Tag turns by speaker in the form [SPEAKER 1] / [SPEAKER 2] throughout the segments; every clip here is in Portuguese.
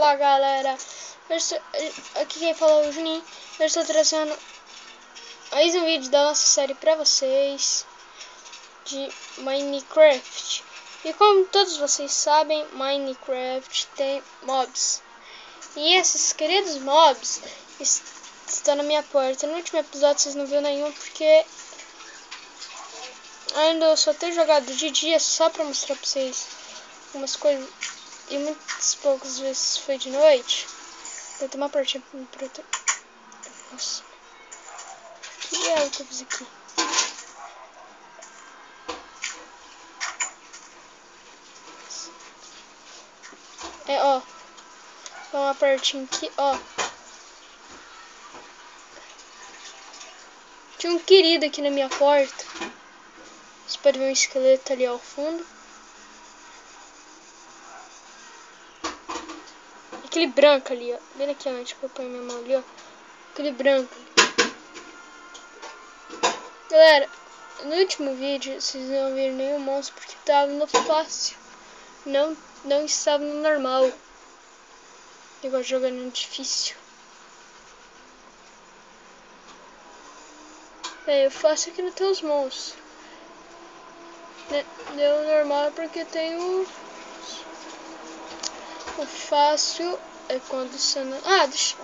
[SPEAKER 1] Fala galera, aqui quem fala é o Juninho. Eu estou trazendo mais um vídeo da nossa série pra vocês de Minecraft. E como todos vocês sabem, Minecraft tem mobs. E esses queridos mobs estão na minha porta. No último episódio vocês não viram nenhum porque ainda eu só tenho jogado de dia só pra mostrar pra vocês umas coisas. E muitas poucas vezes foi de noite. Vou tomar partida pra... Nossa. Que é o que eu fiz aqui? É, ó. Dá uma partinha aqui, ó. Tinha um querido aqui na minha porta. Você pode ver um esqueleto ali ao fundo. Aquele branco ali, ó. Vendo aqui onde que eu ponho minha mão ali, ó. Aquele branco ali. Galera, no último vídeo vocês não viram nenhum monstro porque tava no fácil. Não estava no normal. Igual jogando no difícil. É, eu faço aqui não tem os monstros. Deu normal porque tem o fácil é quando você não...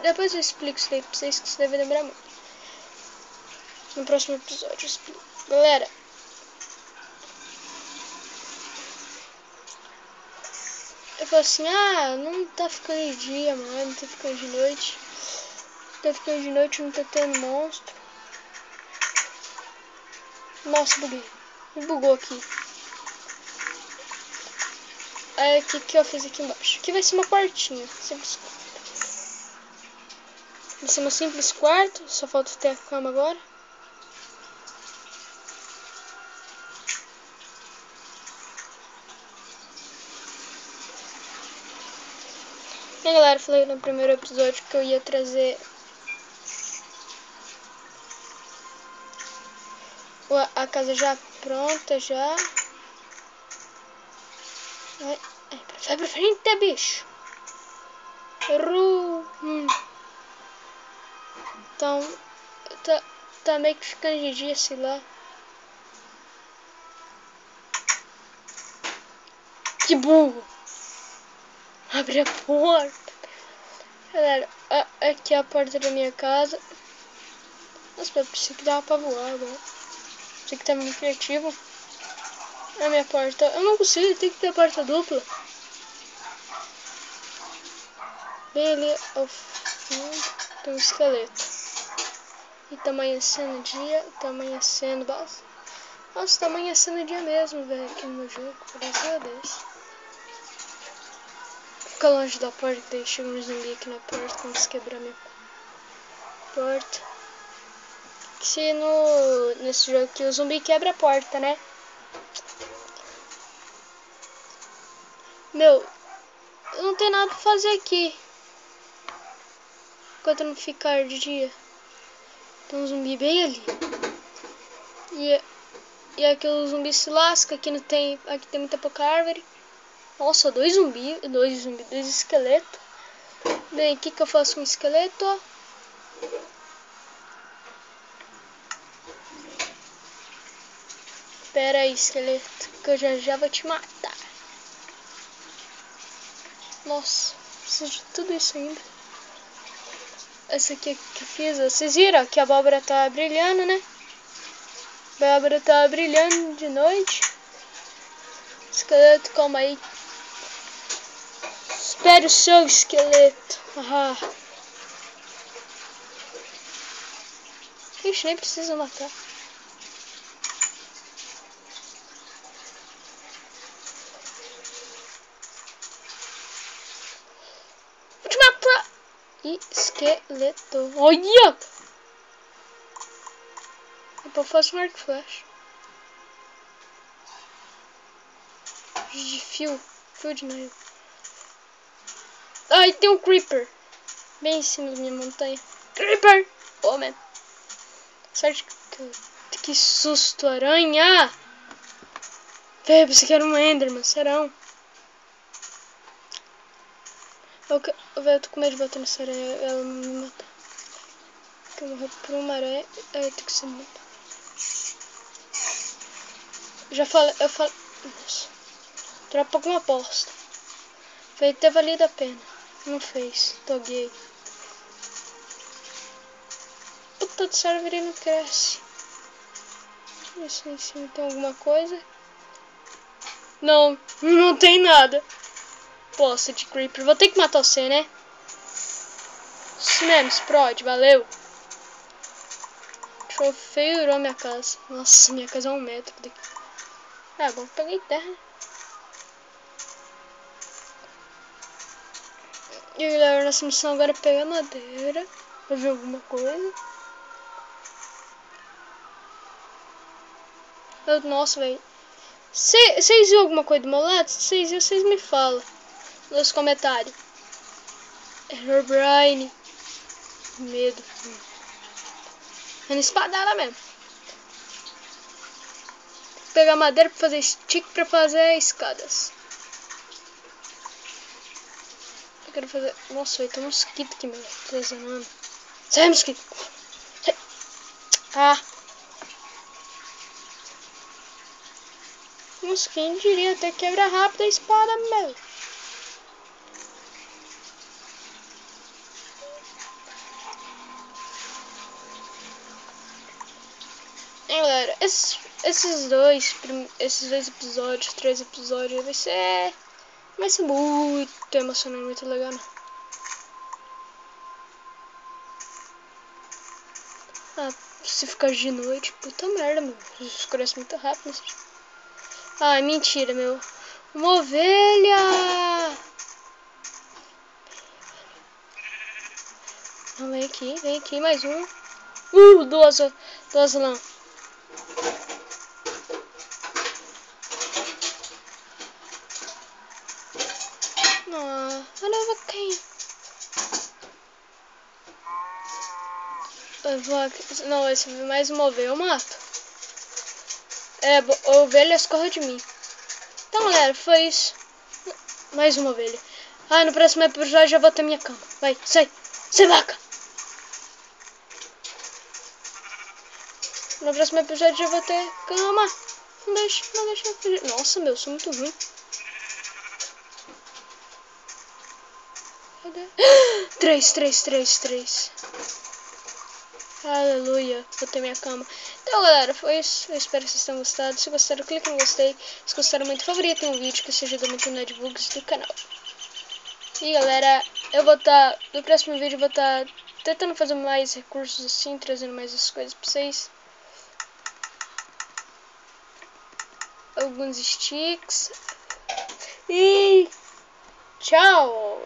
[SPEAKER 1] depois eu explico isso daí pra vocês que você deve lembrar muito. No próximo episódio eu explico. Galera, eu falo assim, não tá ficando de dia, mano, não tá ficando de noite. Não tá ficando de noite, não tá tendo monstro. Nossa, buguei. Me bugou aqui. Aí o que eu fiz aqui embaixo? Aqui vai ser uma portinha. Simples quarto. Vai ser uma simples quarto. Só falta ter a cama agora. E aí, galera, falei no primeiro episódio que eu ia trazer a casa já pronta, já. Vai pra frente, bicho. Então, tá meio que ficando de dia, sei lá. Que burro. Abre a porta. Galera, aqui é a porta da minha casa. Nossa, eu preciso que dava pra voar agora. Isso aqui tá muito criativo. A minha porta. Eu não consigo, tem que ter a porta dupla. Bem ali ao fundo tem um esqueleto. E tá amanhecendo dia, tá amanhecendo base. Nossa, tá amanhecendo dia mesmo, velho, aqui no meu jogo. Graças a Deus. Fica longe da porta, daí chega um zumbi aqui na porta, como se quebrar minha porta. Se nesse jogo aqui o zumbi quebra a porta, né? Meu, eu não tenho nada pra fazer aqui. Enquanto não ficar de dia. Tem um zumbi bem ali. E aqui o zumbi se lasca, aqui tem muita pouca árvore. Nossa, dois esqueletos. Bem, o que eu faço com o esqueleto? Ó. Pera aí, esqueleto, que eu já vou te matar. Nossa, preciso de tudo isso ainda. Essa aqui que eu fiz, vocês viram que a abóbora tá brilhando, né? A abóbora tá brilhando de noite. Esqueleto, calma aí. Espere o seu esqueleto. Ixi, nem precisa matar. Vou te matar. Esqueleto. Olha! Depois eu faço um arco flash. De fio de neve. Ai, tem um creeper. Bem em cima da minha montanha. Creeper! Oh, man. Sorte que susto, aranha! Véi, pensei que era um Enderman, serão? Eu tô com medo de bater nessa aranha, ela não me matar. Porque eu morri por uma aranha, aí tem que ser morta. Eu falei... Nossa. Dropa alguma aposta. Vai ter valido a pena. Não fez. Tô gay. Puta do céu, ele não cresce. Isso em cima tem alguma coisa? Não, não tem nada. Poça de creeper. Vou ter que matar você, né? Isso mesmo, explode, valeu. Troféu virou minha casa. Nossa, minha casa é 1 metro daqui. Ah, bom, peguei terra. E galera, nossa missão agora é pegar madeira. Pra ver alguma coisa. Nossa, velho. Vocês viram alguma coisa do meu lado? Se vocês viram, vocês me falam nos comentários. Herobrine. Medo. É na espadada mesmo. Vou pegar madeira pra fazer stick pra fazer escadas. Eu quero fazer... Nossa, velho, tem um mosquito aqui, meu. Tô desenhando. Sai, mosquito. Sai. Ah. Nossa, quem diria até quebra rápido a espada, meu. Galera, esses dois episódios, 3 episódios, vai ser muito emocionante, muito legal, né? Ah, se ficar de noite, puta merda, meu. Escurece muito rápido. Ai, mentira, meu. Uma ovelha! Não, vem aqui, mais um. Duas lã. Ah, olha a vaquinha. Não, esse mais uma ovelha eu mato. Ovelhas corram de mim. Então, galera, foi isso. Mais uma ovelha. Ah, no próximo episódio já vou ter minha cama. Vai, sai. Sai, vaca. No próximo episódio já vou ter cama. Não deixa eu fugir. Nossa, meu, sou muito ruim. Cadê? 3. Aleluia, vou ter minha cama. Então, galera, foi isso. Eu espero que vocês tenham gostado. Se gostaram, clique no gostei. Se gostaram muito, favorita um vídeo, que isso ajuda muito na divulgação do canal. E, galera, no próximo vídeo eu vou estar tentando fazer mais recursos assim, trazendo mais as coisas pra vocês. Alguns sticks. E tchau!